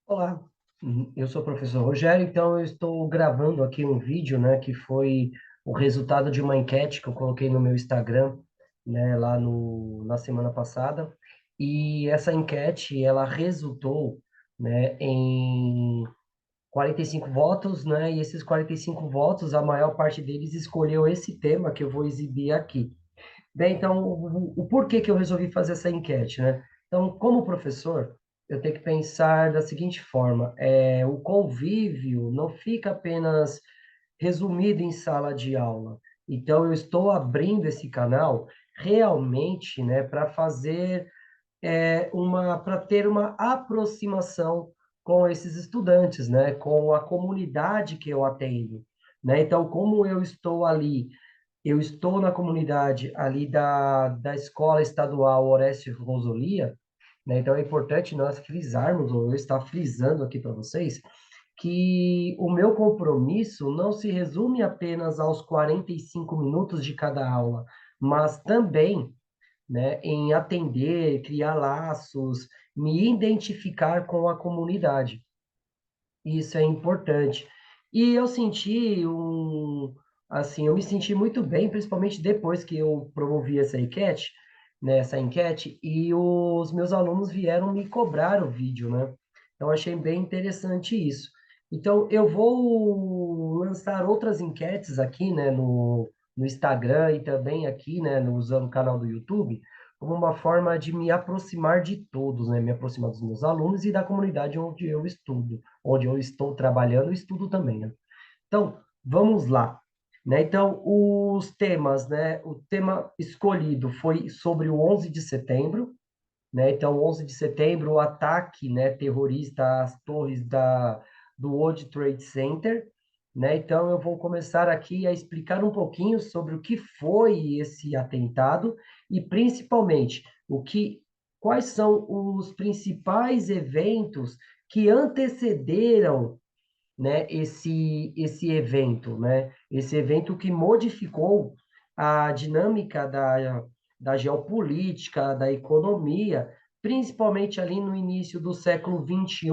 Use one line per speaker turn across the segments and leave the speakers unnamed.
Olá, eu sou o professor Rogério, então eu estou gravando aqui um vídeo, né, que foi o resultado de uma enquete que eu coloquei no meu Instagram, né, lá na semana passada, e essa enquete, ela resultou, né, em 45 votos, né, e esses 45 votos, a maior parte deles escolheu esse tema que eu vou exibir aqui. Bem, então, o porquê que eu resolvi fazer essa enquete, né? Então, como professor, eu tenho que pensar da seguinte forma: o convívio não fica apenas resumido em sala de aula. Então, eu estou abrindo esse canal realmente, né, para fazer para ter uma aproximação com esses estudantes, né, com a comunidade que eu atendo, né? Então, como eu estou na comunidade ali da Escola Estadual Horácio Rosolia, né? Então é importante nós frisarmos, ou eu estar frisando aqui para vocês, que o meu compromisso não se resume apenas aos 45 minutos de cada aula, mas também, né, em atender, criar laços, me identificar com a comunidade. Isso é importante. E eu senti assim, eu me senti muito bem, principalmente depois que eu promovi essa enquete, e os meus alunos vieram me cobrar o vídeo, né? Então, achei bem interessante isso. Então, eu vou lançar outras enquetes aqui, né, no Instagram e também aqui, né, usando o canal do YouTube, como uma forma de me aproximar de todos, né? Me aproximar dos meus alunos e da comunidade onde eu estudo, onde eu estou trabalhando e estudo também, né? Então, vamos lá. Né? Então, os temas, né? O tema escolhido foi sobre o 11 de setembro, né? Então, 11 de setembro, o ataque, né, terrorista às torres do World Trade Center, né? Então, eu vou começar aqui a explicar um pouquinho sobre o que foi esse atentado e, principalmente, quais são os principais eventos que antecederam, né, esse evento, né? Esse evento que modificou a dinâmica da geopolítica, da economia, principalmente ali no início do século XXI,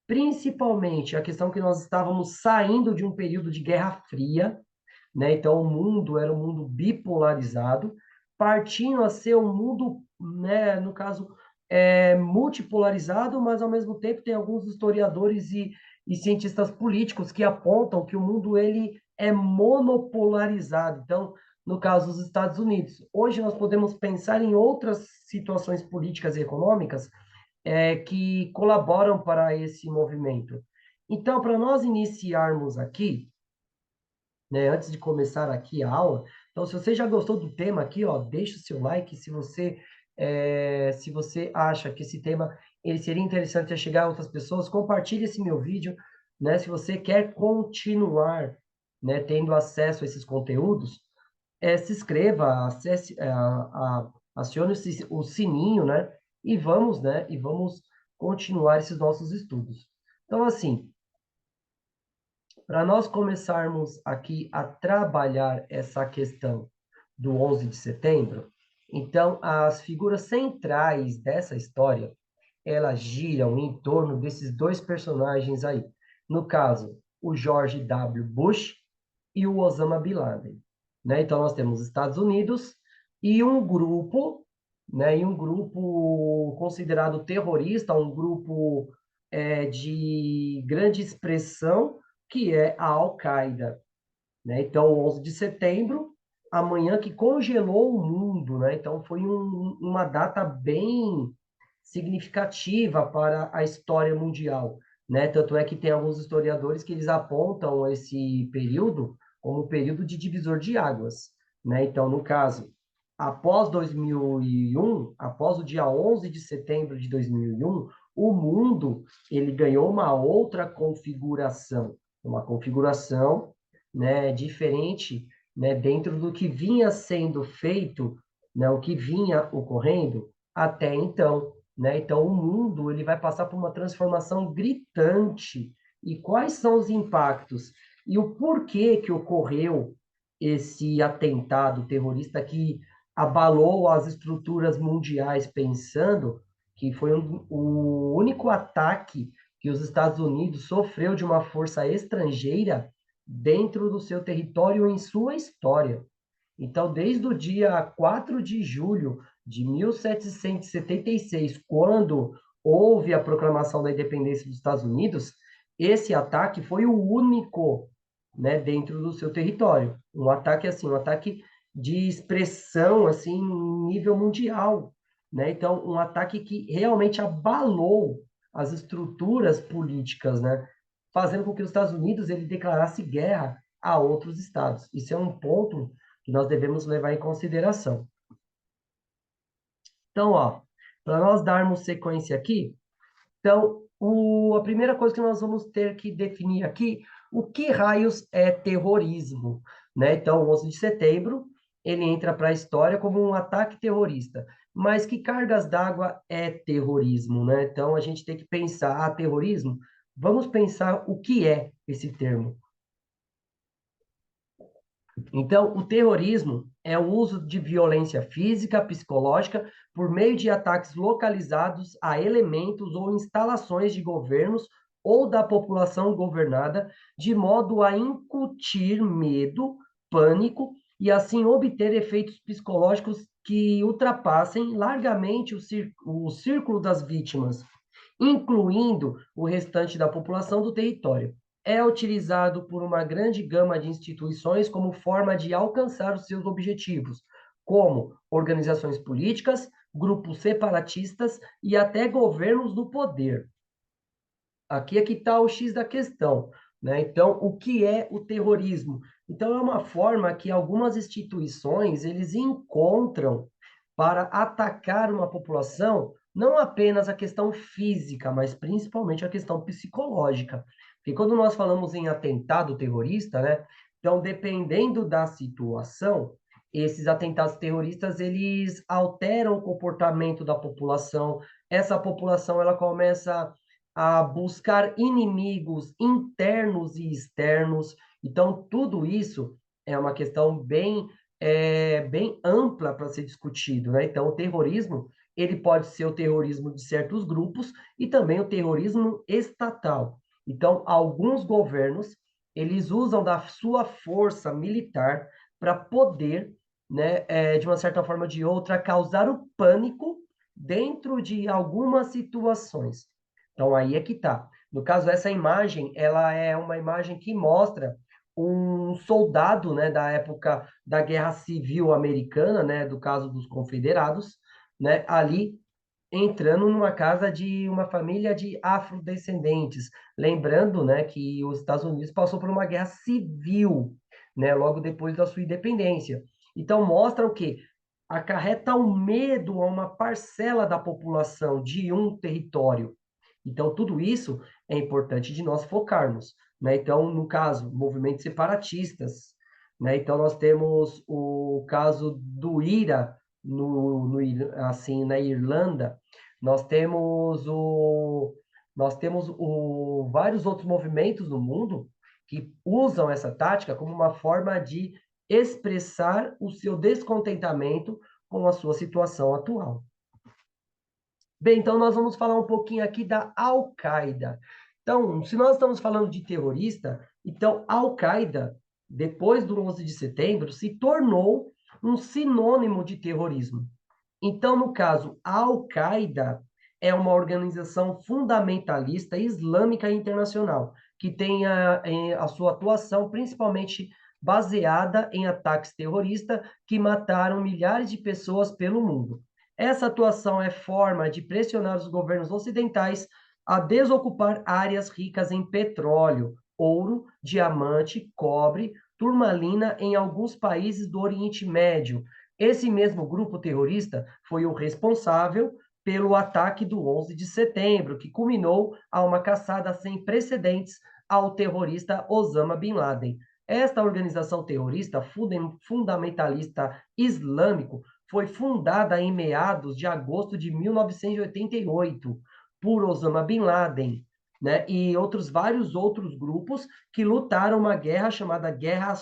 principalmente a questão que nós estávamos saindo de um período de Guerra Fria, né? Então o mundo era um mundo bipolarizado, partindo a ser um mundo, né, no caso, multipolarizado, mas ao mesmo tempo tem alguns historiadores e cientistas políticos que apontam que o mundo ele é monopolarizado. Então, no caso dos Estados Unidos, hoje nós podemos pensar em outras situações políticas e econômicas que colaboram para esse movimento. Então, para nós iniciarmos aqui, né, antes de começar aqui a aula. Então, se você já gostou do tema aqui, ó, deixa o seu like. Se você acha que esse tema ele seria interessante a chegar a outras pessoas, compartilhe esse meu vídeo, né? Se você quer continuar, né, tendo acesso a esses conteúdos, se inscreva, acione o sininho, né? E vamos continuar esses nossos estudos. Então, assim, para nós começarmos aqui a trabalhar essa questão do 11 de setembro, então as figuras centrais dessa história, elas giram em torno desses dois personagens aí. No caso, o George W. Bush e o Osama Bin Laden, né? Então nós temos Estados Unidos e um grupo, né? E um grupo considerado terrorista, um grupo de grande expressão que é a Al-Qaeda, né? Então, 11 de setembro, amanhã que congelou o mundo, né? Então, foi uma data bem significativa para a história mundial, né? Tanto é que tem alguns historiadores que eles apontam esse período como um período de divisor de águas, né? Então, no caso, após 2001, após o dia 11 de setembro de 2001, o mundo ele ganhou uma configuração, né, diferente, né, dentro do que vinha sendo feito, né, o que vinha ocorrendo até então, né? Então o mundo ele vai passar por uma transformação gritante. E quais são os impactos e o porquê que ocorreu esse atentado terrorista que abalou as estruturas mundiais, pensando que foi o único ataque que os Estados Unidos sofreu de uma força estrangeira dentro do seu território em sua história. Então, desde o dia 4 de julho de 1776, quando houve a proclamação da independência dos Estados Unidos, esse ataque foi o único, né, dentro do seu território. Um ataque assim, um ataque de expressão assim, em nível mundial, né? Então, um ataque que realmente abalou as estruturas políticas, né? Fazendo com que os Estados Unidos ele declarasse guerra a outros estados. Isso é um ponto que nós devemos levar em consideração. Então, ó, para nós darmos sequência aqui, então, a primeira coisa que nós vamos ter que definir aqui, o que raios é terrorismo, né? Então, o 11 de setembro, ele entra para a história como um ataque terrorista. Mas que cargas d'água é terrorismo, né? Então, a gente tem que pensar, terrorismo? Vamos pensar o que é esse termo. Então, o terrorismo é o uso de violência física, psicológica, por meio de ataques localizados a elementos ou instalações de governos ou da população governada, de modo a incutir medo, pânico e assim obter efeitos psicológicos que ultrapassem largamente o círculo das vítimas, incluindo o restante da população do território. É utilizado por uma grande gama de instituições como forma de alcançar os seus objetivos, como organizações políticas, grupos separatistas e até governos no poder. Aqui é que está o X da questão, né? Então, o que é o terrorismo? Então, é uma forma que algumas instituições eles encontram para atacar uma população, não apenas a questão física, mas principalmente a questão psicológica. Porque quando nós falamos em atentado terrorista, né? Então, dependendo da situação, esses atentados terroristas, eles alteram o comportamento da população. Essa população, ela começa a buscar inimigos internos e externos. Então, tudo isso é uma questão bem ampla para ser discutido, né? Então, o terrorismo, ele pode ser o terrorismo de certos grupos e também o terrorismo estatal. Então, alguns governos, eles usam da sua força militar para poder, né, de uma certa forma ou de outra, causar o pânico dentro de algumas situações. Então, aí é que tá. No caso, essa imagem, ela é uma imagem que mostra um soldado, né, da época da Guerra Civil Americana, né, do caso dos Confederados, né, ali entrando numa casa de uma família de afrodescendentes. Lembrando, né, que os Estados Unidos passou por uma guerra civil, né, logo depois da sua independência. Então, mostra o quê? Acarreta o medo a uma parcela da população de um território. Então, tudo isso é importante de nós focarmos, né? Então, no caso, movimentos separatistas, né? Então, nós temos o caso do IRA, assim, na Irlanda, nós temos vários outros movimentos no mundo que usam essa tática como uma forma de expressar o seu descontentamento com a sua situação atual. Bem, então nós vamos falar um pouquinho aqui da Al-Qaeda. Então, se nós estamos falando de terrorista, então Al-Qaeda, depois do 11 de setembro, se tornou um sinônimo de terrorismo. Então, no caso, a Al-Qaeda é uma organização fundamentalista islâmica internacional, que tem a sua atuação principalmente baseada em ataques terroristas que mataram milhares de pessoas pelo mundo. Essa atuação é forma de pressionar os governos ocidentais a desocupar áreas ricas em petróleo, ouro, diamante, cobre, turmalina em alguns países do Oriente Médio. Esse mesmo grupo terrorista foi o responsável pelo ataque do 11 de setembro, que culminou a uma caçada sem precedentes ao terrorista Osama Bin Laden. Esta organização terrorista fundamentalista islâmico foi fundada em meados de agosto de 1988 por Osama Bin Laden, né, e vários outros grupos que lutaram uma guerra chamada Guerra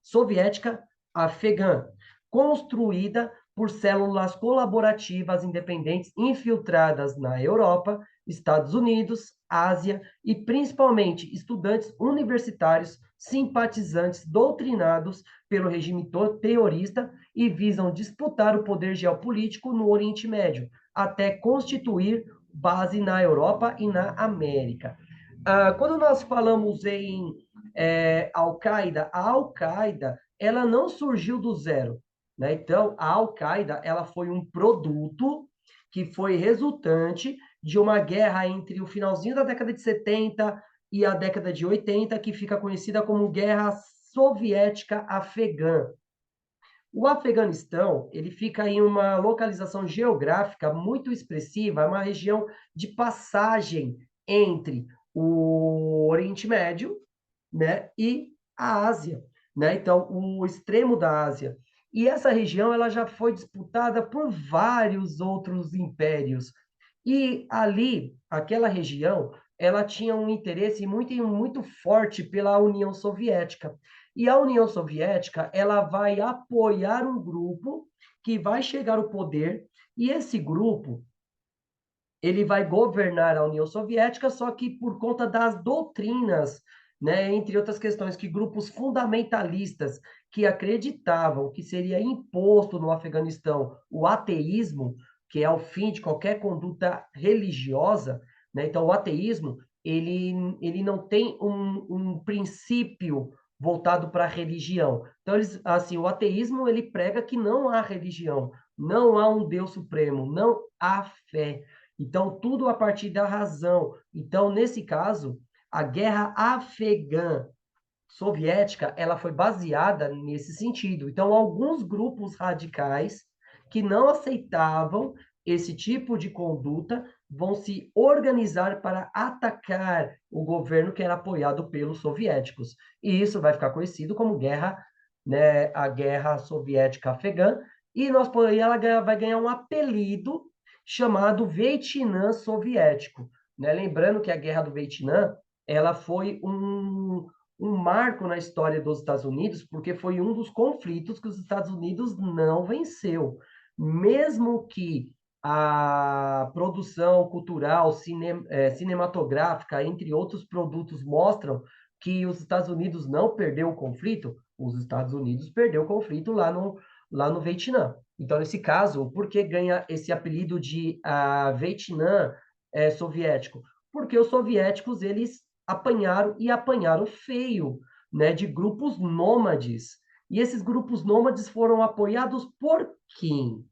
Soviética Afegã, construída por células colaborativas independentes infiltradas na Europa, Estados Unidos, Ásia e principalmente estudantes universitários simpatizantes doutrinados pelo regime terrorista e visam disputar o poder geopolítico no Oriente Médio, até constituir base na Europa e na América. Quando nós falamos em Al-Qaeda, a Al-Qaeda ela não surgiu do zero, né? Então, a Al-Qaeda ela foi um produto que foi resultante de uma guerra entre o finalzinho da década de 70 e a década de 80, que fica conhecida como Guerra Soviética Afegã. O Afeganistão, ele fica em uma localização geográfica muito expressiva, é uma região de passagem entre o Oriente Médio, né, e a Ásia, né? Então, o extremo da Ásia. E essa região ela já foi disputada por vários outros impérios. E ali, aquela região, ela tinha um interesse muito forte pela União Soviética. E a União Soviética, ela vai apoiar um grupo que vai chegar ao poder, e esse grupo, ele vai governar a União Soviética, só que por conta das doutrinas, né, entre outras questões, que grupos fundamentalistas que acreditavam que seria imposto no Afeganistão o ateísmo, que é o fim de qualquer conduta religiosa, né? Então, o ateísmo, ele não tem um princípio voltado para a religião. Então, eles, assim, o ateísmo, ele prega que não há religião, não há um Deus supremo, não há fé. Então, tudo a partir da razão. Então, nesse caso, a guerra afegã soviética, ela foi baseada nesse sentido. Então, alguns grupos radicais que não aceitavam esse tipo de conduta vão se organizar para atacar o governo que era apoiado pelos soviéticos. E isso vai ficar conhecido como guerra, né, a guerra soviética afegã, e ela vai ganhar um apelido chamado Vietnã soviético, né? Lembrando que a guerra do Vietnã, ela foi um marco na história dos Estados Unidos, porque foi um dos conflitos que os Estados Unidos não venceu. Mesmo que a produção cultural, cinematográfica, entre outros produtos, mostram que os Estados Unidos não perdeu o conflito, os Estados Unidos perdeu o conflito lá no Vietnã. Então, nesse caso, por que ganha esse apelido de Vietnã soviético? Porque os soviéticos, eles apanharam e apanharam feio, né, de grupos nômades. E esses grupos nômades foram apoiados por quem?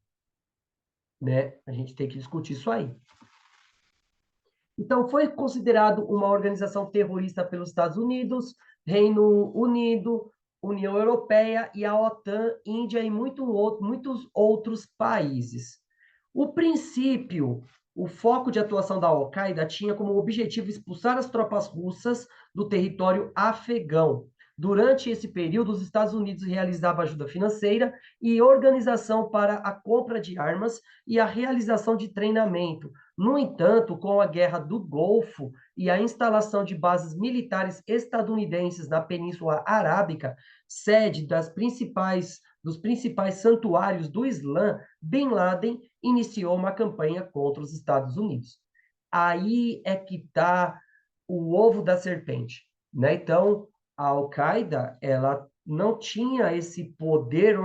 Né? A gente tem que discutir isso aí. Então, foi considerado uma organização terrorista pelos Estados Unidos, Reino Unido, União Europeia e a OTAN, Índia e muitos outros países. O princípio, o foco de atuação da Al-Qaeda tinha como objetivo expulsar as tropas russas do território afegão. Durante esse período, os Estados Unidos realizavam ajuda financeira e organização para a compra de armas e a realização de treinamento. No entanto, com a Guerra do Golfo e a instalação de bases militares estadunidenses na Península Arábica, sede dos principais santuários do Islã, Bin Laden iniciou uma campanha contra os Estados Unidos. Aí é que está o ovo da serpente, né? Então, a Al-Qaeda, ela não tinha esse poder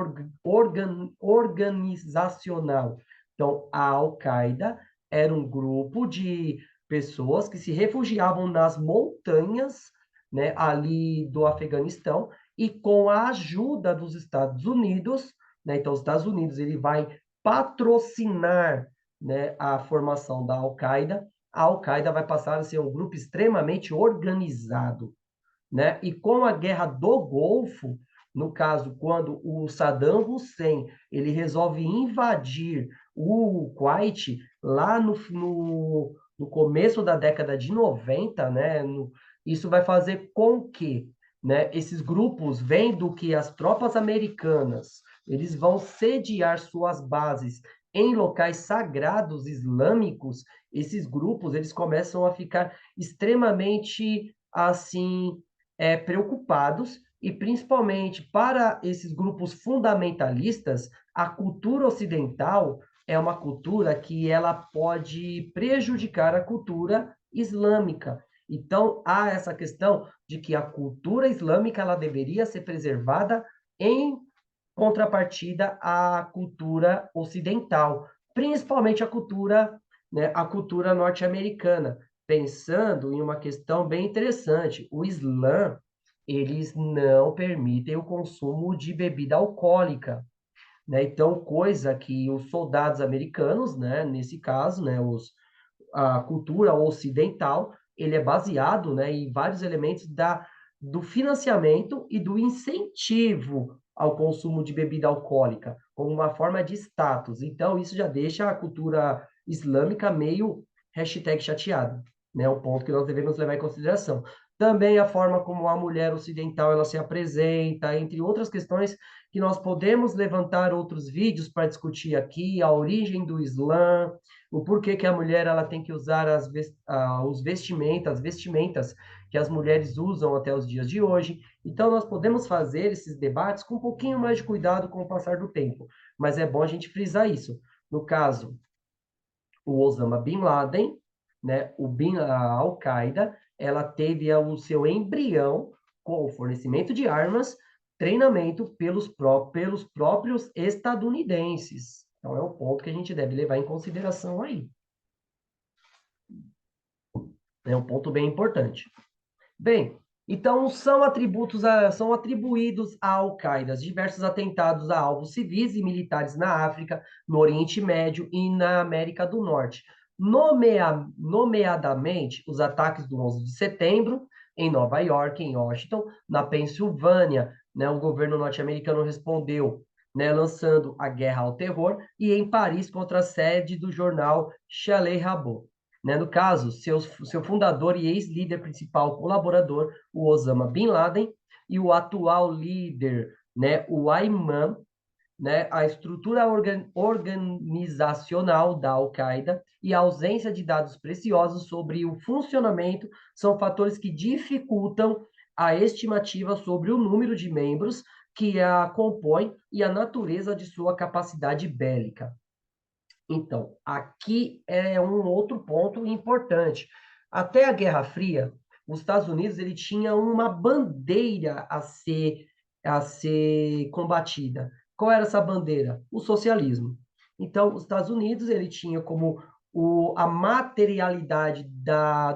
organizacional. Então, a Al-Qaeda era um grupo de pessoas que se refugiavam nas montanhas, né, ali do Afeganistão, e com a ajuda dos Estados Unidos, né, então os Estados Unidos ele vai patrocinar, né, a formação da Al-Qaeda. A Al-Qaeda vai passar a ser um grupo extremamente organizado, né? E com a Guerra do Golfo, no caso, quando o Saddam Hussein ele resolve invadir o Kuwait lá no começo da década de 90, né? Isso vai fazer com que, né, esses grupos, vendo que as tropas americanas eles vão sediar suas bases em locais sagrados islâmicos, esses grupos eles começam a ficar extremamente assim preocupados e principalmente para esses grupos fundamentalistas, a cultura ocidental é uma cultura que ela pode prejudicar a cultura islâmica. Então, há essa questão de que a cultura islâmica ela deveria ser preservada em contrapartida à cultura ocidental, principalmente a cultura norte-americana, pensando em uma questão bem interessante. O Islã, eles não permitem o consumo de bebida alcoólica, né? Então, coisa que os soldados americanos, né, nesse caso, né, a cultura ocidental, ele é baseado, né, em vários elementos do financiamento e do incentivo ao consumo de bebida alcoólica, como uma forma de status. Então, isso já deixa a cultura islâmica meio chateada, né? O ponto que nós devemos levar em consideração. Também a forma como a mulher ocidental ela se apresenta, entre outras questões que nós podemos levantar outros vídeos para discutir aqui, a origem do Islã, o porquê que a mulher ela tem que usar os vestimentas que as mulheres usam até os dias de hoje. Então, nós podemos fazer esses debates com um pouquinho mais de cuidado com o passar do tempo, mas é bom a gente frisar isso. No caso, o Osama Bin Laden, né, a Al-Qaeda, ela teve o seu embrião com o fornecimento de armas, treinamento pelos próprios estadunidenses. Então, é um ponto que a gente deve levar em consideração aí. É um ponto bem importante. Bem, então são atribuídos à Al-Qaeda diversos atentados a alvos civis e militares na África, no Oriente Médio e na América do Norte. Nomeadamente, os ataques do 11 de setembro, em Nova York, em Washington, na Pensilvânia, né, o governo norte-americano respondeu, né, lançando a guerra ao terror, e em Paris, contra a sede do jornal Charlie Hebdo. Né? No caso, seu fundador e ex-líder principal colaborador, o Osama Bin Laden, e o atual líder, né, o Ayman, né, a estrutura organizacional da Al-Qaeda e a ausência de dados preciosos sobre o funcionamento são fatores que dificultam a estimativa sobre o número de membros que a compõem e a natureza de sua capacidade bélica. Então, aqui é um outro ponto importante. Até a Guerra Fria, os Estados Unidos ele tinha uma bandeira a ser combatida. Qual era essa bandeira? O socialismo. Então, os Estados Unidos ele tinha como a materialidade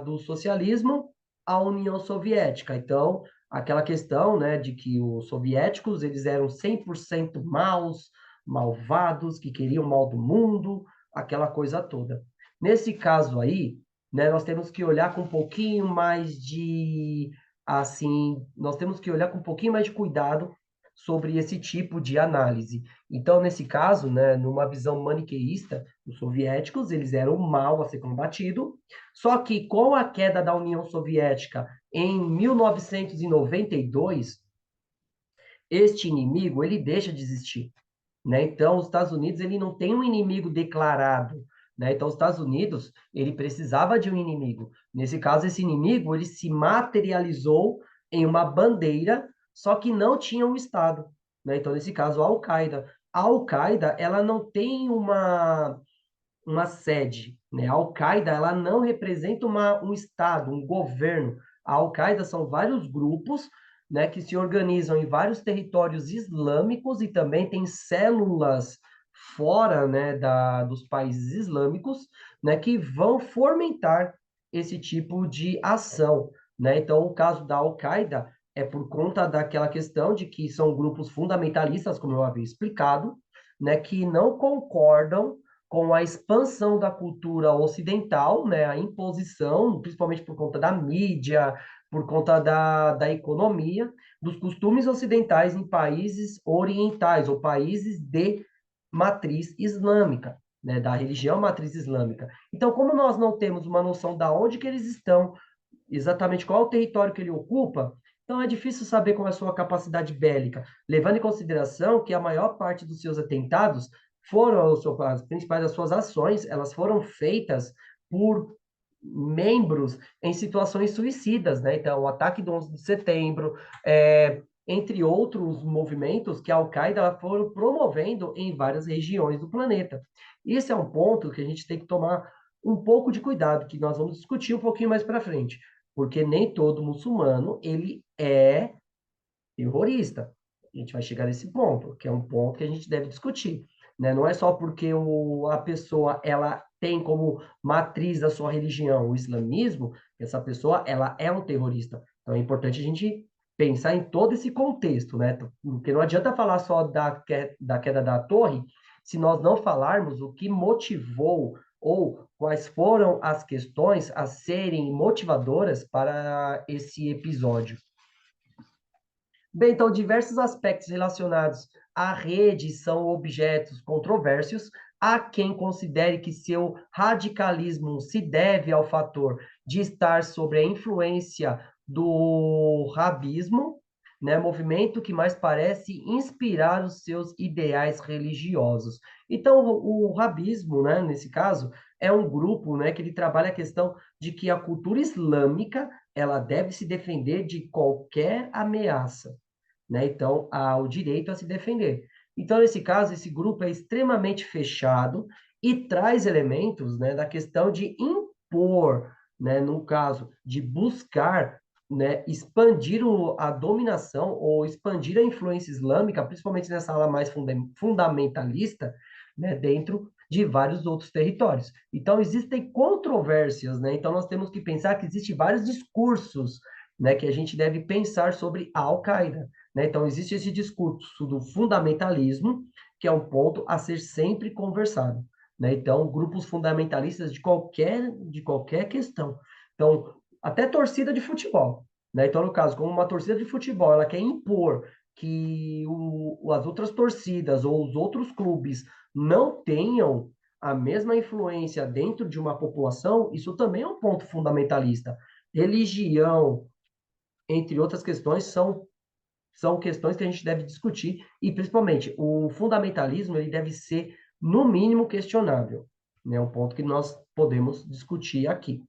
do socialismo a União Soviética. Então, aquela questão, né, de que os soviéticos eles eram 100% maus, malvados, que queriam o mal do mundo, aquela coisa toda. Nesse caso aí, né, nós temos que olhar com um pouquinho mais nós temos que olhar com um pouquinho mais de cuidado sobre esse tipo de análise. Então, nesse caso, né, numa visão maniqueísta, os soviéticos, eles eram o mal a ser combatido, só que com a queda da União Soviética em 1992, este inimigo, ele deixa de existir, né? Então, os Estados Unidos, ele não tem um inimigo declarado, né? Então, os Estados Unidos, ele precisava de um inimigo. Nesse caso, esse inimigo, ele se materializou em uma bandeira, só que não tinha um Estado, né? Então, nesse caso, a Al-Qaeda. A Al-Qaeda, ela não tem uma sede, né? A Al-Qaeda, ela não representa um Estado, um governo. A Al-Qaeda são vários grupos, né, que se organizam em vários territórios islâmicos e também tem células fora, né, dos países islâmicos, né, que vão fomentar esse tipo de ação, né? Então, o caso da Al-Qaeda é por conta daquela questão de que são grupos fundamentalistas, como eu havia explicado, né, que não concordam com a expansão da cultura ocidental, né, a imposição, principalmente por conta da mídia, por conta da economia, dos costumes ocidentais em países orientais ou países de matriz islâmica, né, da religião matriz islâmica. Então, como nós não temos uma noção da onde que eles estão, exatamente qual é o território que ele ocupa, então é difícil saber qual é a sua capacidade bélica, levando em consideração que a maior parte dos seus atentados as principais das suas ações, elas foram feitas por membros em situações suicidas, né? Então, o ataque do 11 de setembro, entre outros movimentos que a Al-Qaeda foram promovendo em várias regiões do planeta. Esse é um ponto que a gente tem que tomar um pouco de cuidado, que nós vamos discutir um pouquinho mais para frente, porque nem todo muçulmano ele é terrorista. A gente vai chegar nesse ponto, que é um ponto que a gente deve discutir, né? Não é só porque a pessoa ela tem como matriz da sua religião o islamismo, que essa pessoa ela é um terrorista. Então é importante a gente pensar em todo esse contexto, né? Porque não adianta falar só da queda da torre, se nós não falarmos o que motivou ou quais foram as questões a serem motivadoras para esse episódio. Bem, então, diversos aspectos relacionados à rede são objetos controversos. Há quem considere que seu radicalismo se deve ao fator de estar sob a influência do rabismo, né, movimento que mais parece inspirar os seus ideais religiosos. Então, o rabismo, né, nesse caso, é um grupo, né, que ele trabalha a questão de que a cultura islâmica ela deve se defender de qualquer ameaça, né? Então, há o direito a se defender. Então, nesse caso, esse grupo é extremamente fechado e traz elementos, né, da questão de impor, né, no caso, de buscar, né, expandir a dominação ou expandir a influência islâmica, principalmente nessa ala mais fundamentalista, né, dentro de vários outros territórios. Então, existem controvérsias, né? Então, nós temos que pensar que existem vários discursos, né, que a gente deve pensar sobre a Al-Qaeda, né? Então, existe esse discurso do fundamentalismo, que é um ponto a ser sempre conversado, né? Então, grupos fundamentalistas de qualquer questão. Então, até torcida de futebol, né? Então, no caso, como uma torcida de futebol, ela quer impor que as outras torcidas ou os outros clubes não tenham a mesma influência dentro de uma população, isso também é um ponto fundamentalista. Religião, entre outras questões, são questões que a gente deve discutir e, principalmente, o fundamentalismo ele deve ser, no mínimo, questionável. É né? Um ponto que nós podemos discutir aqui.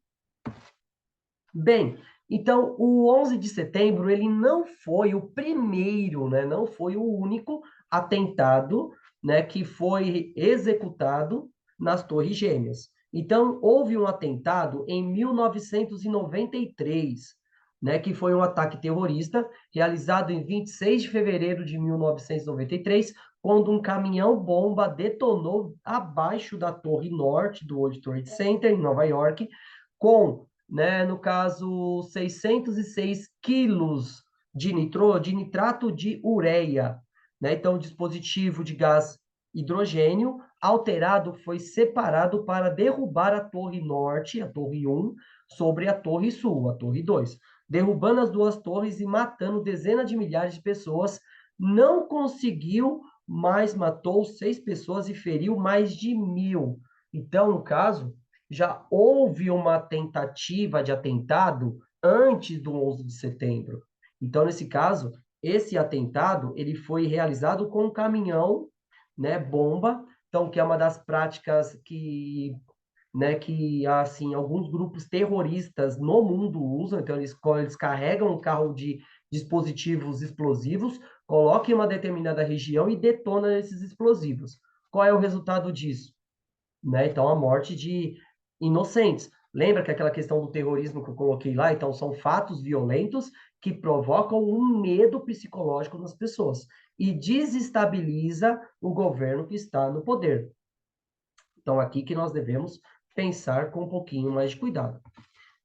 Bem, então, o 11 de setembro, ele não foi o primeiro, né? Não foi o único atentado, né, que foi executado nas Torres Gêmeas. Então, houve um atentado em 1993, né, que foi um ataque terrorista realizado em 26 de fevereiro de 1993, quando um caminhão-bomba detonou abaixo da Torre Norte do World Trade Center, em Nova York, com, né, no caso, 606 quilos de nitrato de ureia, né? Então, o dispositivo de gás hidrogênio alterado foi separado para derrubar a Torre Norte, a Torre 1, sobre a Torre Sul, a Torre 2, derrubando as duas torres e matando dezenas de milhares de pessoas. Não conseguiu, mas matou 6 pessoas e feriu mais de 1.000. Então, no caso, já houve uma tentativa de atentado antes do 11 de setembro. Então, nesse caso, esse atentado ele foi realizado com um caminhão, né, bomba, então que é uma das práticas que, né, que assim alguns grupos terroristas no mundo usam. Então eles carregam um carro de dispositivos explosivos, colocam em uma determinada região e detonam esses explosivos. Qual é o resultado disso? Né? Então, a morte de inocentes. Lembra que aquela questão do terrorismo que eu coloquei lá? Então, são fatos violentos que provocam um medo psicológico nas pessoas e desestabiliza o governo que está no poder. Então, aqui que nós devemos pensar com um pouquinho mais de cuidado.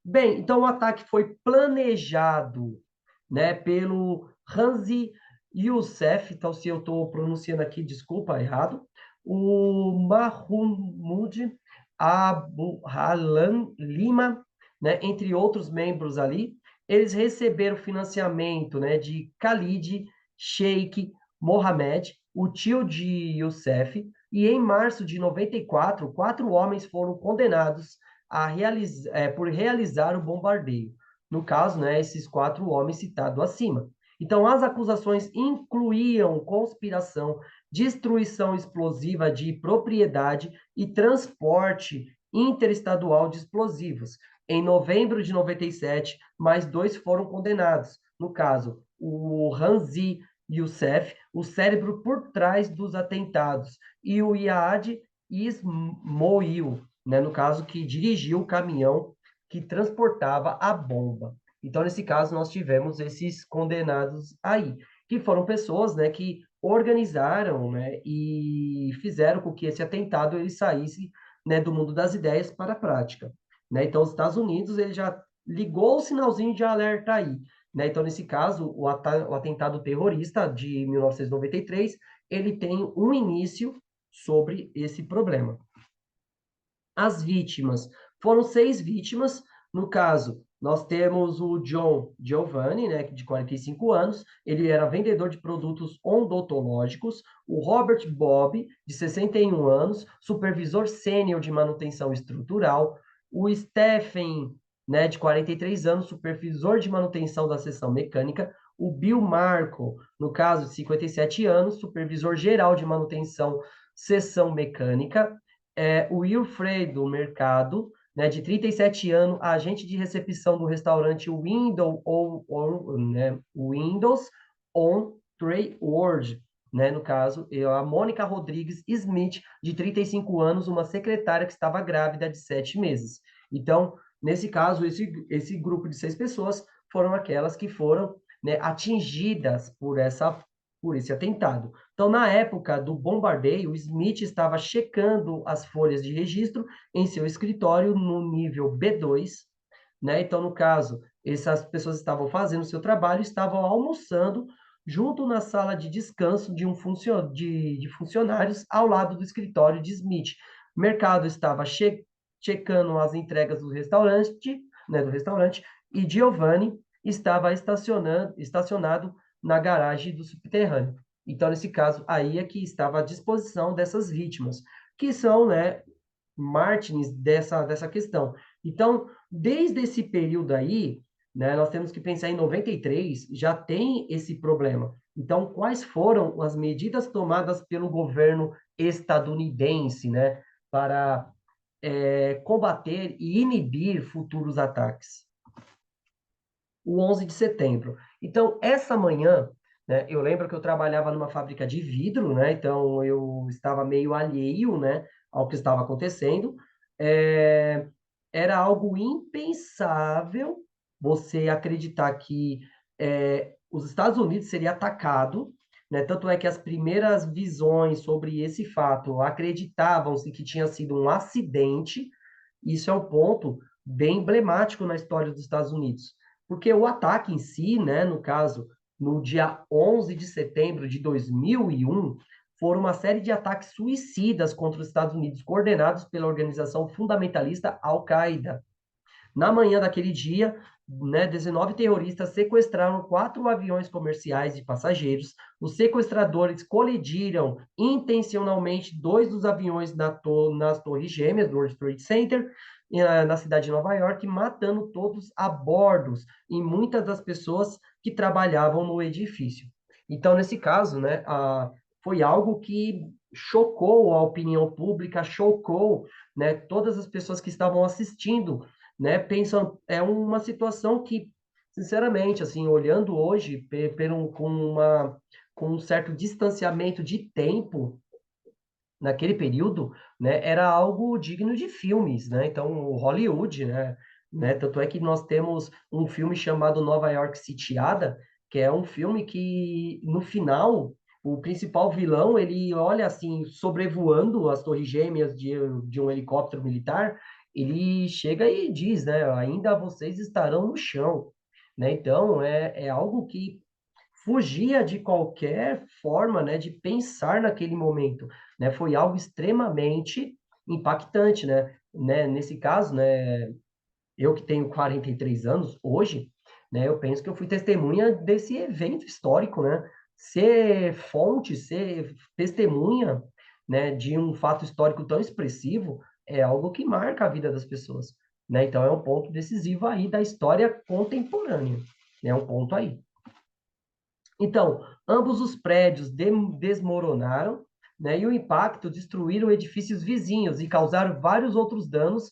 Bem, então o ataque foi planejado, né, pelo Hanzi Youssef, então se eu estou pronunciando aqui, desculpa, errado, o Mahmoud Abu Halan Lima, né, entre outros membros ali, eles receberam financiamento, né, de Khalid Sheikh Mohammed, o tio de Youssef, e em março de 94, 4 homens foram condenados por realizar o bombardeio. No caso, né, esses 4 homens citados acima. Então, as acusações incluíam conspiração, destruição explosiva de propriedade e transporte interestadual de explosivos. Em novembro de 97, mais 2 foram condenados. No caso, o Hanzi Youssef, o cérebro por trás dos atentados, e o Iad Ismoil, né, no caso, que dirigiu o caminhão que transportava a bomba. Então, nesse caso, nós tivemos esses condenados aí, que foram pessoas, né, que organizaram, né, e fizeram com que esse atentado ele saísse, né, do mundo das ideias para a prática, né? Então, os Estados Unidos ele já ligou o sinalzinho de alerta aí, né? Então, nesse caso, o atentado terrorista de 1993, ele tem um início sobre esse problema. As vítimas foram 6 vítimas. No caso, nós temos o John Giovanni, né, de 45 anos, ele era vendedor de produtos odontológicos. O Robert Bob, de 61 anos, supervisor sênior de manutenção estrutural. O Stephen, né, de 43 anos, supervisor de manutenção da seção mecânica. O Bill Marco, no caso, de 57 anos, supervisor geral de manutenção seção mecânica. O Wilfredo Mercado, né, de 37 anos, agente de recepção do restaurante Windows on Trade World, né, no caso, a Mônica Rodrigues Smith, de 35 anos, uma secretária que estava grávida de 7 meses. Então, nesse caso, esse grupo de 6 pessoas foram aquelas que foram, né, atingidas por esse atentado. Então, na época do bombardeio, o Smith estava checando as folhas de registro em seu escritório no nível B2, né? Então, no caso, essas pessoas estavam fazendo o seu trabalho, estavam almoçando junto na sala de descanso de funcionários ao lado do escritório de Smith. O mercado estava checando as entregas do restaurante, e Giovanni estava estacionado na garagem do subterrâneo. Então, nesse caso, aí é que estava à disposição dessas vítimas, que são, né, mártires dessa questão. Então, desde esse período aí, né, nós temos que pensar em 93, já tem esse problema. Então, quais foram as medidas tomadas pelo governo estadunidense, né, para combater e inibir futuros ataques? O 11 de setembro. Então, essa manhã, né, eu lembro que eu trabalhava numa fábrica de vidro, né, então eu estava meio alheio, né, ao que estava acontecendo. É, Era algo impensável você acreditar que os Estados Unidos seria atacado, né, tanto é que as primeiras visões sobre esse fato acreditavam-se que tinha sido um acidente. Isso é um ponto bem emblemático na história dos Estados Unidos. Porque o ataque em si, né, no caso, no dia 11 de setembro de 2001, foram uma série de ataques suicidas contra os Estados Unidos, coordenados pela organização fundamentalista Al-Qaeda. Na manhã daquele dia, né, 19 terroristas sequestraram 4 aviões comerciais de passageiros. Os sequestradores colidiram intencionalmente 2 dos aviões nas torres gêmeas do World Trade Center, na cidade de Nova York, matando todos a bordo e muitas das pessoas que trabalhavam no edifício. Então, nesse caso, né, foi algo que chocou a opinião pública, chocou, né, todas as pessoas que estavam assistindo, né? Pensam, é uma situação que, sinceramente, assim, olhando hoje com um certo distanciamento de tempo naquele período, né, era algo digno de filmes, né? Então, o Hollywood, né? Tanto é que nós temos um filme chamado Nova York Sitiada, que é um filme que, no final, o principal vilão, ele olha assim, sobrevoando as torres gêmeas de um helicóptero militar, ele chega e diz, né, ainda vocês estarão no chão, né? Então, é algo que fugia de qualquer forma, né, de pensar naquele momento, né? Foi algo extremamente impactante, né? Nesse caso, né, eu que tenho 43 anos hoje, né, eu penso que eu fui testemunha desse evento histórico, né? Ser fonte, ser testemunha, né, de um fato histórico tão expressivo é algo que marca a vida das pessoas, né? Então é um ponto decisivo aí da história contemporânea, né? É um ponto aí. Então, ambos os prédios desmoronaram, né, e o impacto destruíram edifícios vizinhos e causaram vários outros danos.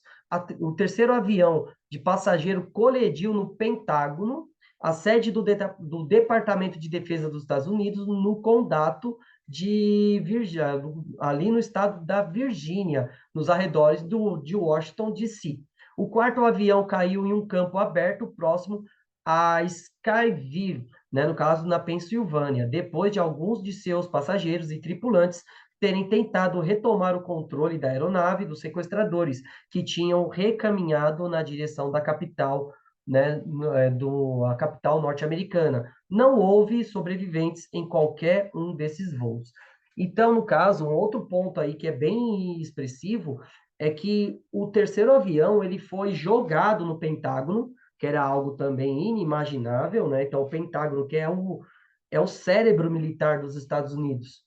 O terceiro avião de passageiro colidiu no Pentágono, a sede do Departamento de Defesa dos Estados Unidos no condado de Virgínia, ali no estado da Virgínia, nos arredores de Washington, D.C. O quarto avião caiu em um campo aberto próximo a Skyville, né, no caso, na Pensilvânia, depois de alguns de seus passageiros e tripulantes terem tentado retomar o controle da aeronave dos sequestradores, que tinham recaminhado na direção da capital, né, a capital norte-americana. Não houve sobreviventes em qualquer um desses voos. Então, no caso, um outro ponto aí que é bem expressivo é que o terceiro avião ele foi jogado no Pentágono, que era algo também inimaginável, né? Então, o Pentágono, que é o cérebro militar dos Estados Unidos.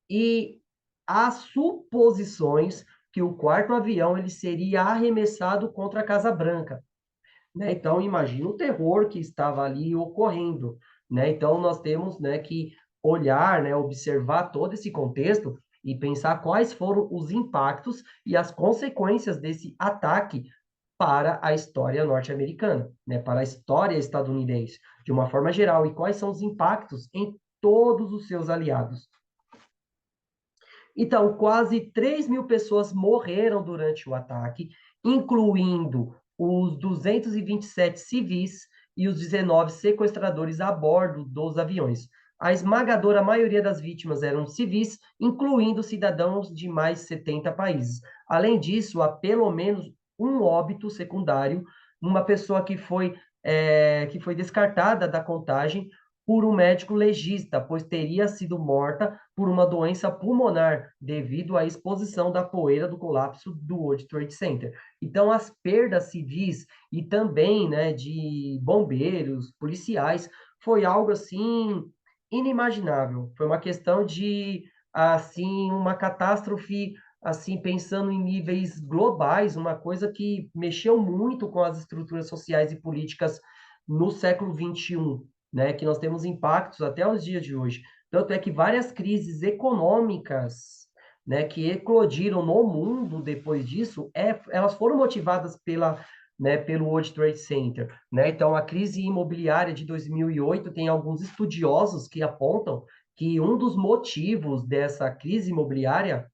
E há suposições que o quarto avião ele seria arremessado contra a Casa Branca, né? Então, imagina o terror que estava ali ocorrendo, né? Então, nós temos, né, que olhar, né, observar todo esse contexto e pensar quais foram os impactos e as consequências desse ataque para a história norte-americana, né, para a história estadunidense, de uma forma geral, e quais são os impactos em todos os seus aliados. Então, quase 3 mil pessoas morreram durante o ataque, incluindo os 227 civis e os 19 sequestradores a bordo dos aviões. A esmagadora maioria das vítimas eram civis, incluindo cidadãos de mais 70 países. Além disso, há pelo menos um óbito secundário, uma pessoa que foi descartada da contagem por um médico legista, pois teria sido morta por uma doença pulmonar devido à exposição da poeira do colapso do World Trade Center. Então, as perdas civis e também, né, de bombeiros, policiais, foi algo assim inimaginável. Foi uma questão de assim uma catástrofe assim pensando em níveis globais, uma coisa que mexeu muito com as estruturas sociais e políticas no século XXI, né, que nós temos impactos até os dias de hoje. Tanto é que várias crises econômicas, né, que eclodiram no mundo depois disso, elas foram motivadas pelo World Trade Center, né? Então, a crise imobiliária de 2008 tem alguns estudiosos que apontam que um dos motivos dessa crise imobiliária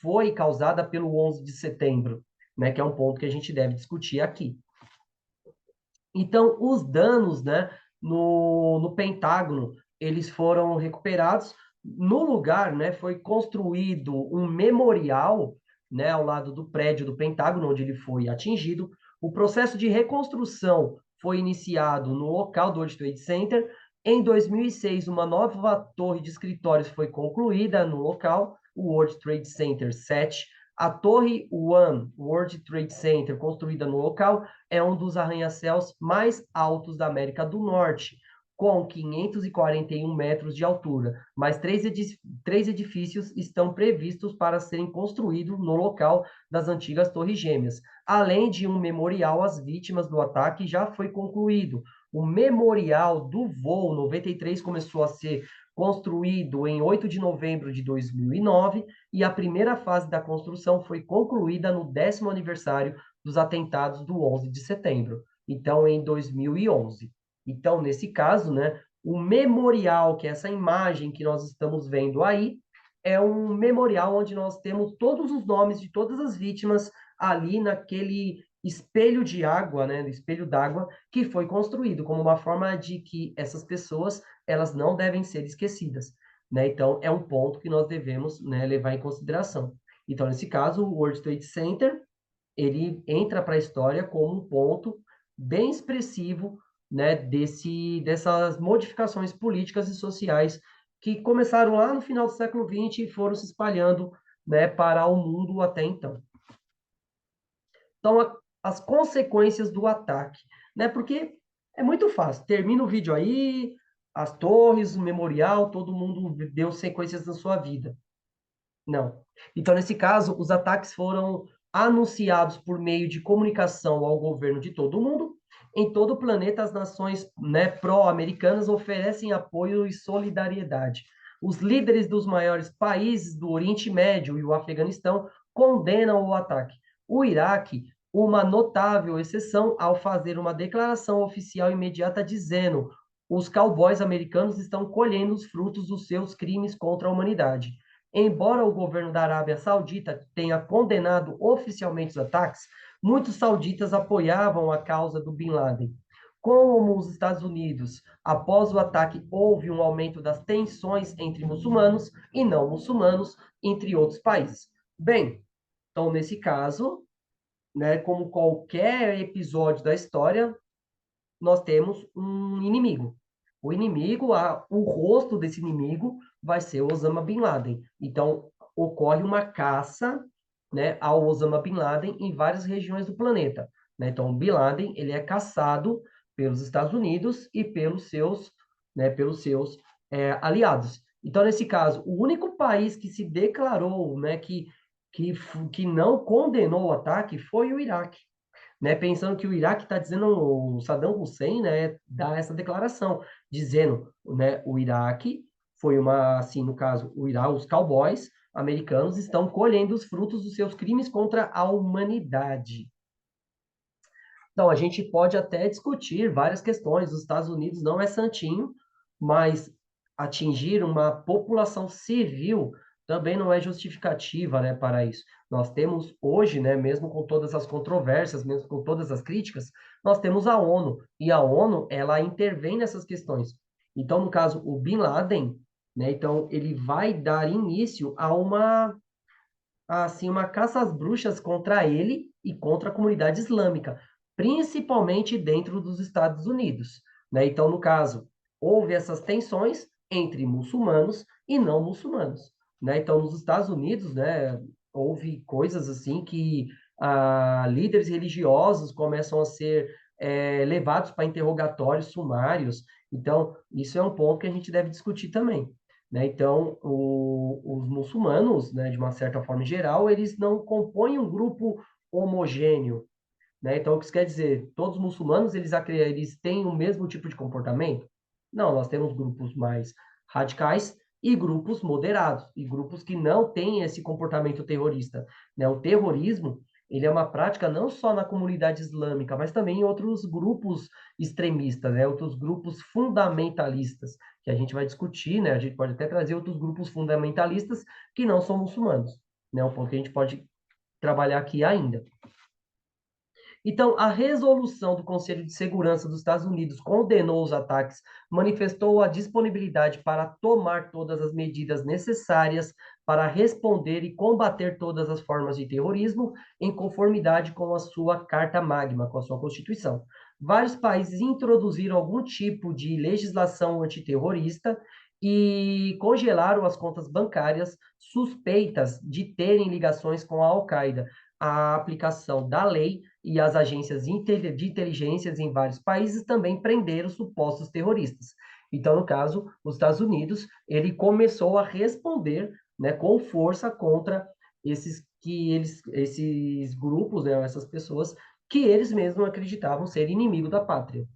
foi causada pelo 11 de setembro, né, que é um ponto que a gente deve discutir aqui. Então, os danos, né, no Pentágono, eles foram recuperados. No lugar, né, foi construído um memorial, né, ao lado do prédio do Pentágono, onde ele foi atingido. O processo de reconstrução foi iniciado no local do World Trade Center. Em 2006, uma nova torre de escritórios foi concluída no local, o World Trade Center 7. A Torre One World Trade Center, construída no local, é um dos arranha-céus mais altos da América do Norte, com 541 metros de altura, mas três edifícios estão previstos para serem construídos no local das antigas Torres Gêmeas, além de um memorial às vítimas do ataque já foi concluído. O memorial do voo 93 começou a ser construído em 8 de novembro de 2009 e a primeira fase da construção foi concluída no 10º aniversário dos atentados do 11 de setembro, então em 2011. Então, nesse caso, né, o memorial, que é essa imagem que nós estamos vendo aí, é um memorial onde nós temos todos os nomes de todas as vítimas ali naquele espelho de água, né, espelho d'água que foi construído como uma forma de que essas pessoas elas não devem ser esquecidas, né? Então é um ponto que nós devemos, né, levar em consideração. Então nesse caso o World Trade Center ele entra para a história como um ponto bem expressivo, né, dessas modificações políticas e sociais que começaram lá no final do século XX e foram se espalhando, né, para o mundo até então. Então, as consequências do ataque, né? Porque é muito fácil. Termina o vídeo aí, as torres, o memorial, todo mundo deu sequências na sua vida. Não. Então, nesse caso, os ataques foram anunciados por meio de comunicação ao governo de todo mundo. Em todo o planeta, as nações, né, pró-americanas oferecem apoio e solidariedade. Os líderes dos maiores países do Oriente Médio e o Afeganistão condenam o ataque. O Iraque, uma notável exceção ao fazer uma declaração oficial imediata dizendo: os cowboys americanos estão colhendo os frutos dos seus crimes contra a humanidade. Embora o governo da Arábia Saudita tenha condenado oficialmente os ataques, muitos sauditas apoiavam a causa do Bin Laden. Como os Estados Unidos, após o ataque, houve um aumento das tensões entre muçulmanos e não muçulmanos, entre outros países. Bem, então, nesse caso, né, como qualquer episódio da história, nós temos um inimigo. O inimigo, o rosto desse inimigo vai ser Osama Bin Laden. Então, ocorre uma caça, né, ao Osama Bin Laden em várias regiões do planeta. Né? Então, o Bin Laden ele é caçado pelos Estados Unidos e pelos seus aliados. Então, nesse caso, o único país que se declarou, né, que, que não condenou o ataque foi o Iraque, né, pensando que o Iraque está dizendo, o Saddam Hussein, né, dá essa declaração, dizendo, né, o Iraque foi uma, assim, no caso, o Iraque, os cowboys americanos estão colhendo os frutos dos seus crimes contra a humanidade. Então, a gente pode até discutir várias questões. Os Estados Unidos não é santinho, mas atingir uma população civil também não é justificativa, né, para isso. Nós temos hoje, né, mesmo com todas as controvérsias, mesmo com todas as críticas, nós temos a ONU, e a ONU, ela intervém nessas questões. Então, no caso, o Bin Laden, né, então ele vai dar início a uma caça às bruxas contra ele e contra a comunidade islâmica, principalmente dentro dos Estados Unidos, né? Então, no caso, houve essas tensões entre muçulmanos e não muçulmanos, né? Então, nos Estados Unidos, né, houve coisas assim que líderes religiosos começam a ser levados para interrogatórios sumários. Então, isso é um ponto que a gente deve discutir também. Né? Então, os muçulmanos, né, de uma certa forma em geral, eles não compõem um grupo homogêneo. Né? Então, o que isso quer dizer? Todos os muçulmanos, eles têm o mesmo tipo de comportamento? Não, nós temos grupos mais radicais e grupos moderados, e grupos que não têm esse comportamento terrorista. Né? O terrorismo, ele é uma prática não só na comunidade islâmica, mas também em outros grupos extremistas, né? Outros grupos fundamentalistas, que a gente vai discutir, né? A gente pode até trazer outros grupos fundamentalistas que não são muçulmanos, né? Um ponto que a gente pode trabalhar aqui ainda. Então, a resolução do Conselho de Segurança dos Estados Unidos condenou os ataques, manifestou a disponibilidade para tomar todas as medidas necessárias para responder e combater todas as formas de terrorismo, em conformidade com a sua Carta Magna, com a sua Constituição. Vários países introduziram algum tipo de legislação antiterrorista e congelaram as contas bancárias suspeitas de terem ligações com a Al-Qaeda. A aplicação da lei e as agências de inteligências em vários países também prenderam supostos terroristas. Então, no caso, os Estados Unidos, ele começou a responder, né, com força contra esses grupos, né, essas pessoas que eles mesmos acreditavam ser inimigo da pátria.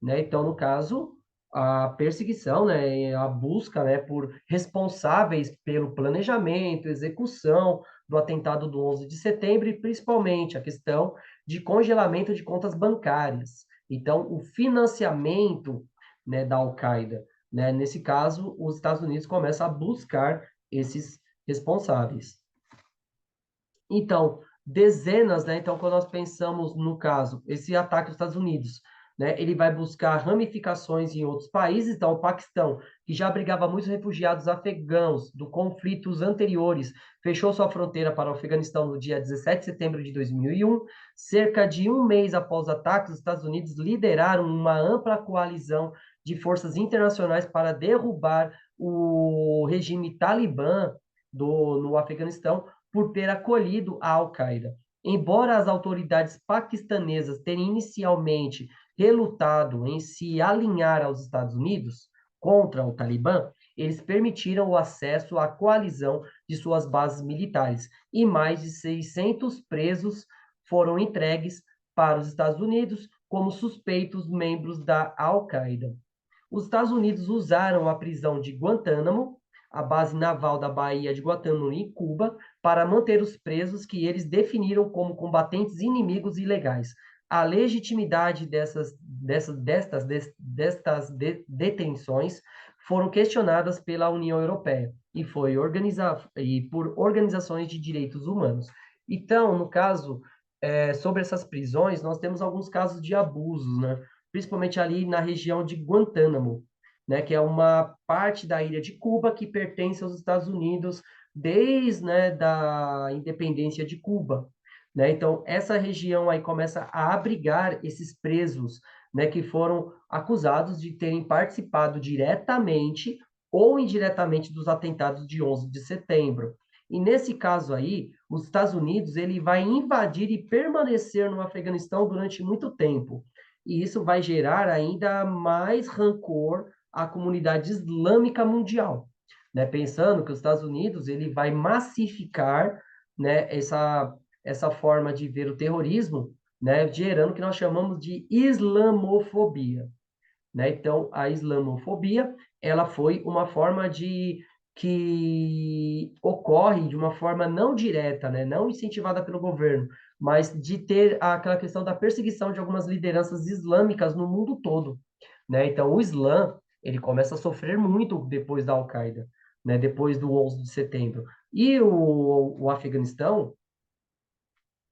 Né? Então, no caso, a perseguição, né, a busca, né, por responsáveis pelo planejamento, execução do atentado do 11 de setembro e principalmente a questão de congelamento de contas bancárias. Então, o financiamento, né, da Al-Qaeda, né, nesse caso, os Estados Unidos começam a buscar esses responsáveis. Então, dezenas, né? Então, quando nós pensamos no caso, esse ataque aos Estados Unidos, né? Ele vai buscar ramificações em outros países. Então, o Paquistão, que já abrigava muitos refugiados afegãos do conflitos anteriores, fechou sua fronteira para o Afeganistão no dia 17 de setembro de 2001. Cerca de um mês após os ataques, os Estados Unidos lideraram uma ampla coalizão de forças internacionais para derrubar o regime talibã no Afeganistão por ter acolhido a Al-Qaeda. Embora as autoridades paquistanesas tenham inicialmente relutado em se alinhar aos Estados Unidos contra o Talibã, eles permitiram o acesso à coalizão de suas bases militares e mais de 600 presos foram entregues para os Estados Unidos como suspeitos membros da Al-Qaeda. Os Estados Unidos usaram a prisão de Guantánamo a base naval da Baía de Guantánamo em Cuba para manter os presos que eles definiram como combatentes inimigos ilegais. A legitimidade destas detenções foram questionadas pela União Europeia e por organizações de direitos humanos. Então, no caso, sobre essas prisões, nós temos alguns casos de abusos, né? Principalmente ali na região de Guantánamo, né? Que é uma parte da ilha de Cuba que pertence aos Estados Unidos desde, né, da independência de Cuba, né? Então, essa região aí começa a abrigar esses presos, né, que foram acusados de terem participado diretamente ou indiretamente dos atentados de 11 de setembro. E nesse caso aí, os Estados Unidos ele vai invadir e permanecer no Afeganistão durante muito tempo. E isso vai gerar ainda mais rancor à comunidade islâmica mundial, né? Pensando que os Estados Unidos ele vai massificar, né, essa forma de ver o terrorismo, né, gerando o que nós chamamos de islamofobia, né? Então, a islamofobia, ela foi uma forma de que ocorre de uma forma não direta, né? Não incentivada pelo governo, mas de ter aquela questão da perseguição de algumas lideranças islâmicas no mundo todo, né? Então, o Islã, ele começa a sofrer muito depois da Al-Qaeda, né? Depois do 11 de setembro. E o Afeganistão,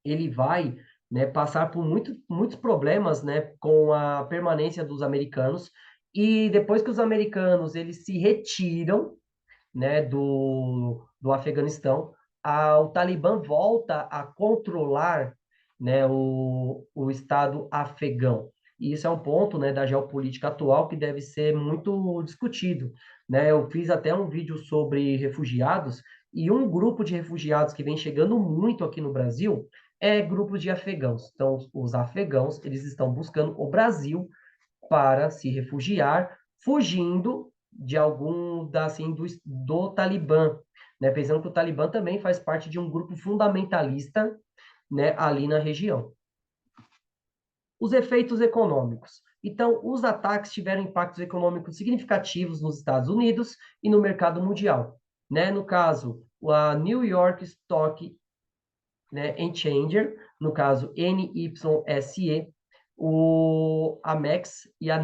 ele vai, né, passar por muitos problemas, né, com a permanência dos americanos. E depois que os americanos eles se retiram, né, do Afeganistão, o Talibã volta a controlar, né, o Estado afegão. E isso é um ponto, né, da geopolítica atual que deve ser muito discutido, né? Eu fiz até um vídeo sobre refugiados e um grupo de refugiados que vem chegando muito aqui no Brasil é grupo de afegãos. Então, os afegãos, eles estão buscando o Brasil para se refugiar, fugindo de algum assim do Talibã, né? Pensando que o Talibã também faz parte de um grupo fundamentalista, né, ali na região. Os efeitos econômicos. Então, os ataques tiveram impactos econômicos significativos nos Estados Unidos e no mercado mundial, né? No caso, a New York Stock, né, Exchanger, no caso NYSE, o Amex e a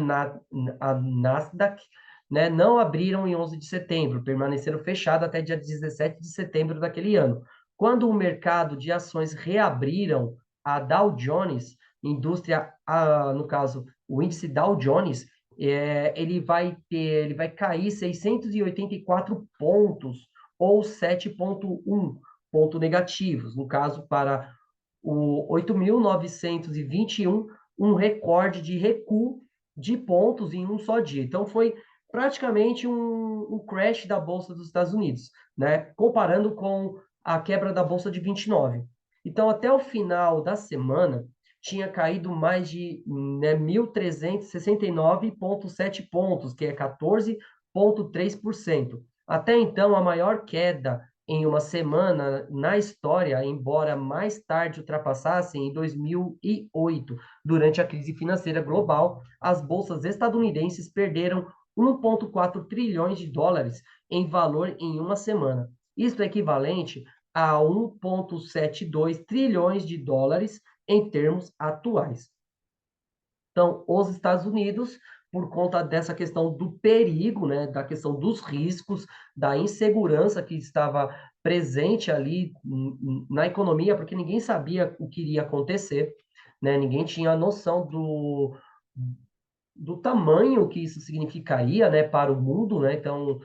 Nasdaq, né, não abriram em 11 de setembro, permaneceram fechados até dia 17 de setembro daquele ano. Quando o mercado de ações reabriram, a Dow Jones, no caso, o índice Dow Jones, ele vai cair 684 pontos, ou 7,1 pontos negativos. No caso, para o 8.921, um recorde de recuo de pontos em um só dia. Então, foi praticamente um crash da Bolsa dos Estados Unidos, né? Comparando com a quebra da Bolsa de 29. Então, até o final da semana, tinha caído mais de, né, 1.369,7 pontos, que é 14,3%. Até então, a maior queda em uma semana na história, embora mais tarde ultrapassassem em 2008, durante a crise financeira global, as bolsas estadunidenses perderam 1,4 trilhões de dólares em valor em uma semana. Isto é equivalente a 1,72 trilhões de dólares em termos atuais. Então, os Estados Unidos, por conta dessa questão do perigo, né, da questão dos riscos, da insegurança que estava presente ali na economia, porque ninguém sabia o que iria acontecer, né, ninguém tinha noção do tamanho que isso significaria, né, para o mundo, né, então,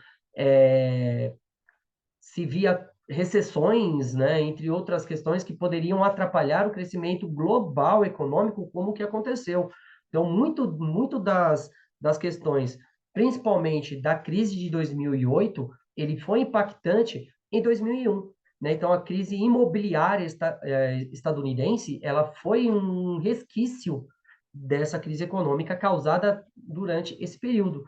se via recessões, né, entre outras questões que poderiam atrapalhar o crescimento global econômico, como que aconteceu. Então, muito das questões, principalmente da crise de 2008, ele foi impactante em 2001, né? Então, a crise imobiliária estadunidense, ela foi um resquício dessa crise econômica causada durante esse período.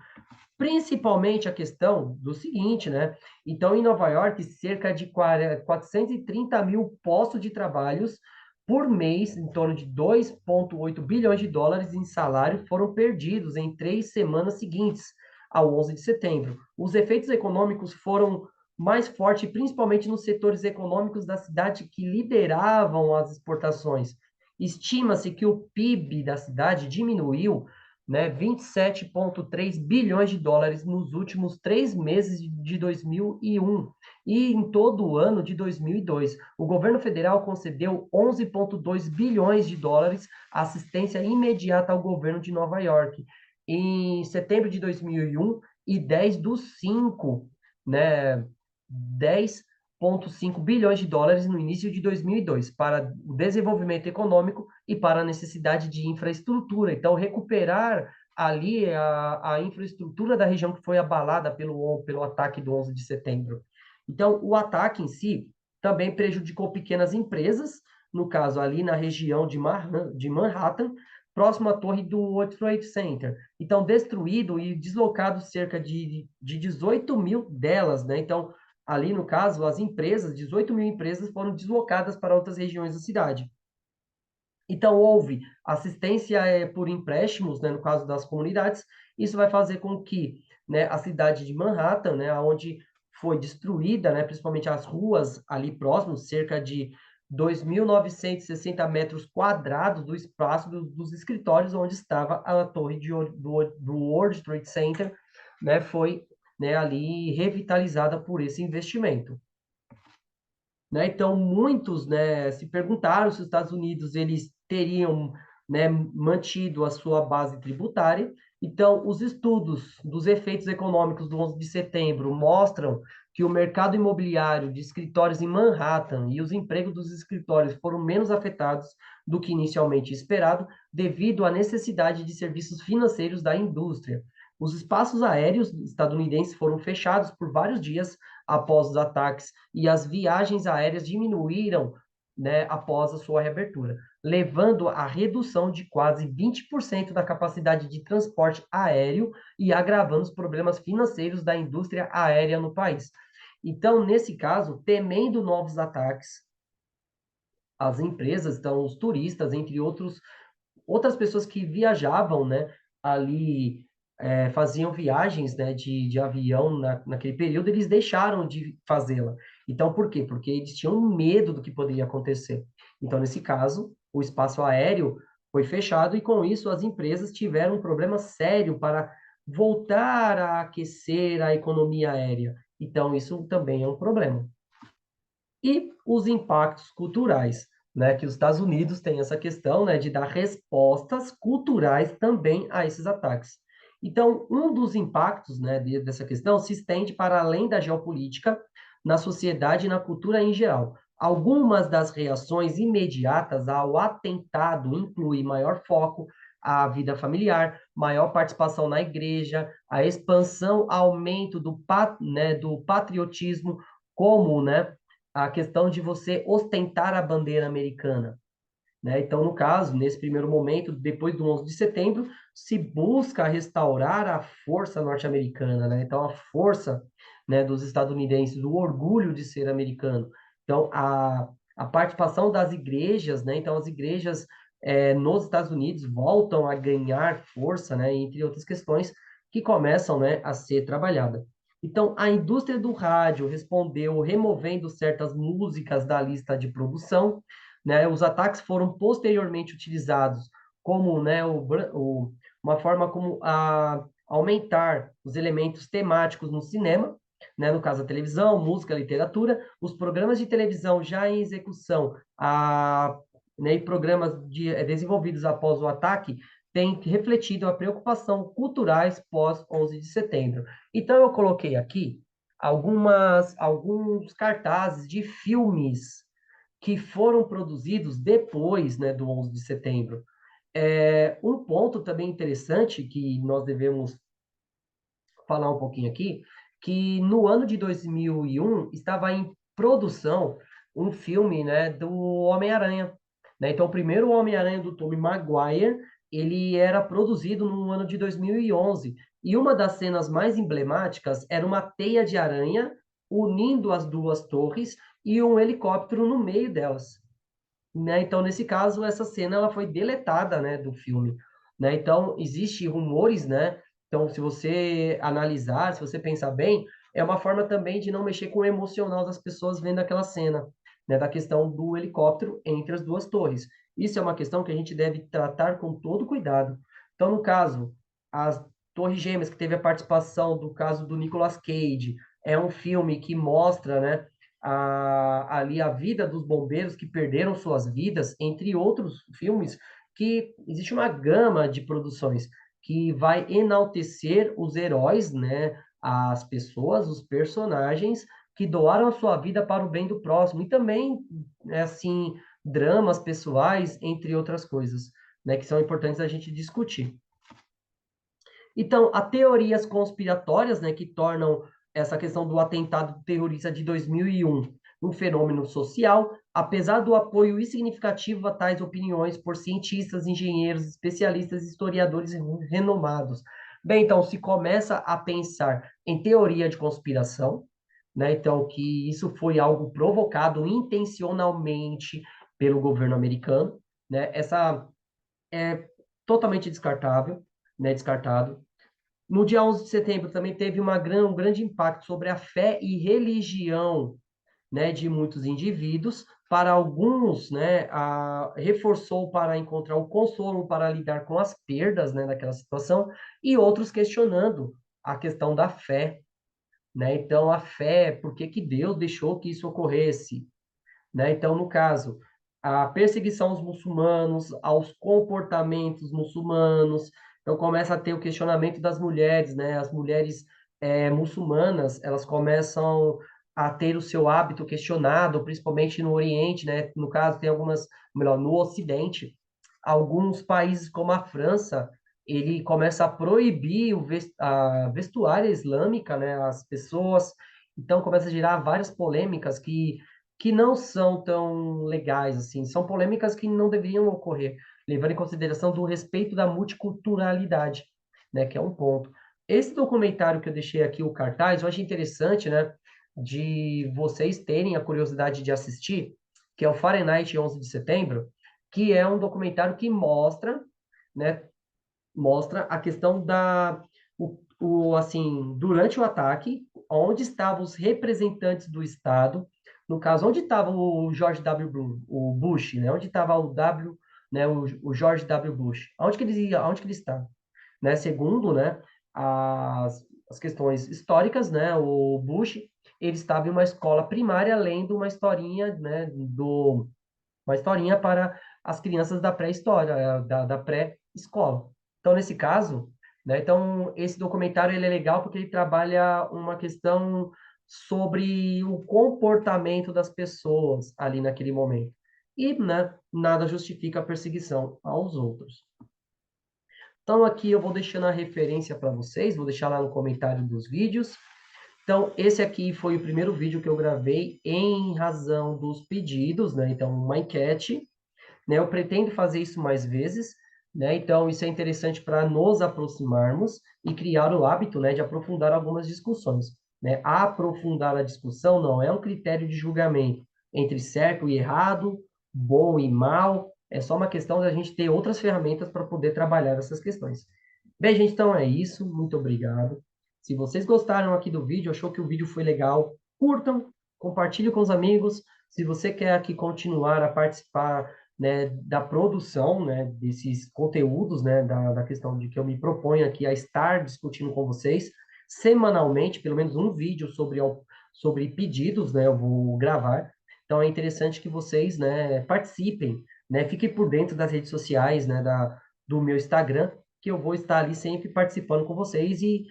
Principalmente a questão do seguinte, né? Então, em Nova York, cerca de 430 mil postos de trabalhos por mês, em torno de 2,8 bilhões de dólares em salário, foram perdidos em 3 semanas seguintes ao 11 de setembro. Os efeitos econômicos foram mais fortes, principalmente nos setores econômicos da cidade que lideravam as exportações. Estima-se que o PIB da cidade diminuiu, né, 27,3 bilhões de dólares nos últimos 3 meses de 2001 e em todo o ano de 2002. O governo federal concedeu 11,2 bilhões de dólares assistência imediata ao governo de Nova York em setembro de 2001 e 10 dos 5, né, 10,5 bilhões de dólares no início de 2002 para o desenvolvimento econômico e para a necessidade de infraestrutura. Então, recuperar ali a infraestrutura da região que foi abalada pelo ataque do 11 de setembro. Então, o ataque em si também prejudicou pequenas empresas, no caso ali na região de Manhattan, próximo à torre do World Trade Center. Então, destruído e deslocado cerca de 18 mil delas, né? Então, ali no caso, as empresas, 18 mil empresas foram deslocadas para outras regiões da cidade. Então, houve assistência por empréstimos, né, no caso das comunidades. Isso vai fazer com que, né, a cidade de Manhattan, né, onde foi destruída, né, principalmente as ruas ali próximos, cerca de 2.960 metros quadrados do espaço dos escritórios onde estava a torre do World Trade Center, né, foi, né, ali revitalizada por esse investimento. Né? Então, muitos, né, se perguntaram se os Estados Unidos eles teriam, né, mantido a sua base tributária. Então, os estudos dos efeitos econômicos do 11 de setembro mostram que o mercado imobiliário de escritórios em Manhattan e os empregos dos escritórios foram menos afetados do que inicialmente esperado, devido à necessidade de serviços financeiros da indústria. Os espaços aéreos estadunidenses foram fechados por vários dias após os ataques e as viagens aéreas diminuíram, né, após a sua reabertura, levando à redução de quase 20% da capacidade de transporte aéreo e agravando os problemas financeiros da indústria aérea no país. Então, nesse caso, temendo novos ataques, as empresas, então, os turistas, entre outras pessoas que viajavam, né, ali, faziam viagens, né, de avião naquele período, eles deixaram de fazê-la. Então, por quê? Porque eles tinham medo do que poderia acontecer. Então, nesse caso, o espaço aéreo foi fechado e, com isso, as empresas tiveram um problema sério para voltar a aquecer a economia aérea. Então, isso também é um problema. E os impactos culturais, né, que os Estados Unidos têm essa questão, né, de dar respostas culturais também a esses ataques. Então, um dos impactos, né, dessa questão se estende para além da geopolítica, na sociedade e na cultura em geral. Algumas das reações imediatas ao atentado incluem maior foco à vida familiar, maior participação na igreja, a expansão, aumento do patriotismo, como, né, a questão de você ostentar a bandeira americana, né? Então, no caso, nesse primeiro momento, depois do 11 de setembro, se busca restaurar a força norte-americana, né? Então, a força, né, dos estadunidenses, o orgulho de ser americano. Então, a participação das igrejas, né? Então, as igrejas nos Estados Unidos voltam a ganhar força, né? Entre outras questões que começam, né, a ser trabalhadas. Então, a indústria do rádio respondeu removendo certas músicas da lista de produção, né? Os ataques foram posteriormente utilizados como, né, uma forma como a aumentar os elementos temáticos no cinema, né, no caso a televisão, música, literatura, os programas de televisão já em execução, né, e programas desenvolvidos após o ataque têm refletido a preocupação culturais pós 11 de setembro. Então eu coloquei aqui alguns cartazes de filmes que foram produzidos depois, né, do 11 de setembro. Um ponto também interessante que nós devemos falar um pouquinho aqui, que no ano de 2001 estava em produção um filme, né, do Homem-Aranha, né? Então, o primeiro Homem-Aranha do Tobey Maguire, ele era produzido no ano de 2011, e uma das cenas mais emblemáticas era uma teia de aranha unindo as duas torres e um helicóptero no meio delas, né? Então, nesse caso, essa cena ela foi deletada, né, do filme, né? Então, existe rumores, né, Então, se você analisar, se você pensar bem, é uma forma também de não mexer com o emocional das pessoas vendo aquela cena, né, da questão do helicóptero entre as duas torres. Isso é uma questão que a gente deve tratar com todo cuidado. Então, no caso, as Torres Gêmeas, que teve a participação do caso do Nicolas Cage, é um filme que mostra, né, ali a vida dos bombeiros que perderam suas vidas, entre outros filmes, que existe uma gama de produções que vai enaltecer os heróis, né, as pessoas, os personagens que doaram a sua vida para o bem do próximo, e também, assim, dramas pessoais, entre outras coisas, né, que são importantes a gente discutir. Então, há teorias conspiratórias, né, que tornam essa questão do atentado terrorista de 2001 um fenômeno social, apesar do apoio insignificativo a tais opiniões por cientistas, engenheiros, especialistas e historiadores renomados. Bem, então, se começa a pensar em teoria de conspiração, né, então, que isso foi algo provocado intencionalmente pelo governo americano, né, essa é totalmente descartável, né, descartado. No dia 11 de setembro também teve um grande impacto sobre a fé e religião, né, de muitos indivíduos. Para alguns, né, reforçou para encontrar o consolo para lidar com as perdas, né, daquela situação, e outros questionando a questão da fé, né? Então, a fé, por que que Deus deixou que isso ocorresse? Né? Então, no caso, a perseguição aos muçulmanos, aos comportamentos muçulmanos, então começa a ter o questionamento das mulheres, né? As mulheres muçulmanas, elas começam a ter o seu hábito questionado, principalmente no Oriente, né? No caso, tem algumas, melhor, no Ocidente, alguns países como a França, ele começa a proibir a vestuária islâmica, né? As pessoas, então começa a gerar várias polêmicas que não são tão legais assim, são polêmicas que não deveriam ocorrer, levando em consideração do respeito da multiculturalidade, né, que é um ponto. Esse documentário que eu deixei aqui, o cartaz, eu achei interessante, né, de vocês terem a curiosidade de assistir, que é o Fahrenheit 11 de setembro, que é um documentário que mostra, né, mostra a questão assim, durante o ataque, onde estavam os representantes do Estado, no caso, onde estava o George W. Bush, né? Onde estava o W, né? O George W. Bush, aonde que ele estava, né? Segundo, né? As questões históricas, né? O Bush, ele estava em uma escola primária lendo uma historinha, né? Uma historinha para as crianças da pré-história, da pré-escola. Então, nesse caso, né, então, esse documentário ele é legal porque ele trabalha uma questão sobre o comportamento das pessoas ali naquele momento. E, né, nada justifica a perseguição aos outros. Então, aqui eu vou deixando a referência para vocês, vou deixar lá no comentário dos vídeos. Então, esse aqui foi o primeiro vídeo que eu gravei em razão dos pedidos, né? Então, uma enquete, né? Eu pretendo fazer isso mais vezes, né? Então, isso é interessante para nos aproximarmos e criar o hábito, né, de aprofundar algumas discussões, né? Aprofundar a discussão não é um critério de julgamento entre certo e errado, bom e mal, é só uma questão da gente ter outras ferramentas para poder trabalhar essas questões. Bem, gente, então é isso. Muito obrigado. Se vocês gostaram aqui do vídeo, achou que o vídeo foi legal, curtam, compartilhem com os amigos. Se você quer aqui continuar a participar, né, da produção, né, desses conteúdos, né, da questão de que eu me proponho aqui a estar discutindo com vocês semanalmente, pelo menos um vídeo sobre pedidos, né, eu vou gravar. Então é interessante que vocês, né, participem, né, fiquem por dentro das redes sociais, né, do meu Instagram, que eu vou estar ali sempre participando com vocês e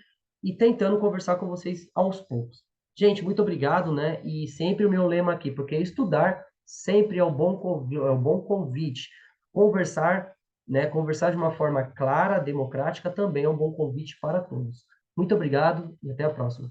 tentando conversar com vocês aos poucos. Gente, muito obrigado, né? E sempre o meu lema aqui, porque estudar sempre é um bom convite. Conversar, né? Conversar de uma forma clara, democrática, também é um bom convite para todos. Muito obrigado e até a próxima.